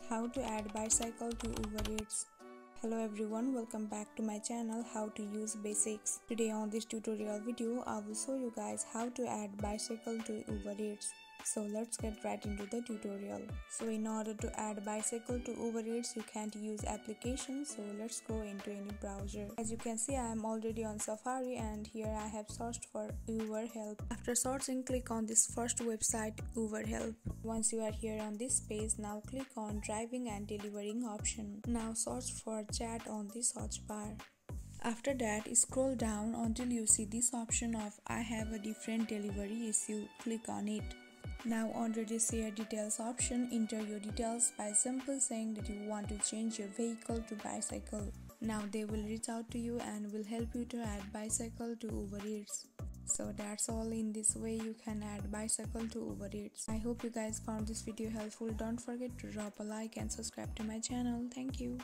How to add bicycle to Uber Eats. Hello everyone, welcome back to my channel How to Use Basics. Today on this tutorial video I will show you guys how to add bicycle to Uber Eats. So let's get right into the tutorial. So in order to add bicycle to Uber Eats you can't use application, so let's go into any browser. As you can see I am already on Safari and here I have searched for Uber Help. After searching, click on this first website, Uber Help. Once you are here on this page, now click on driving and delivering option. Now search for chat on the search bar. After that, scroll down until you see this option of I have a different delivery issue. Click on it. Now under the share details option, enter your details by simply saying that you want to change your vehicle to bicycle. Now they will reach out to you and will help you to add bicycle to Uber Eats. So that's all. In this way you can add bicycle to Uber Eats. I hope you guys found this video helpful. Don't forget to drop a like and subscribe to my channel. Thank you.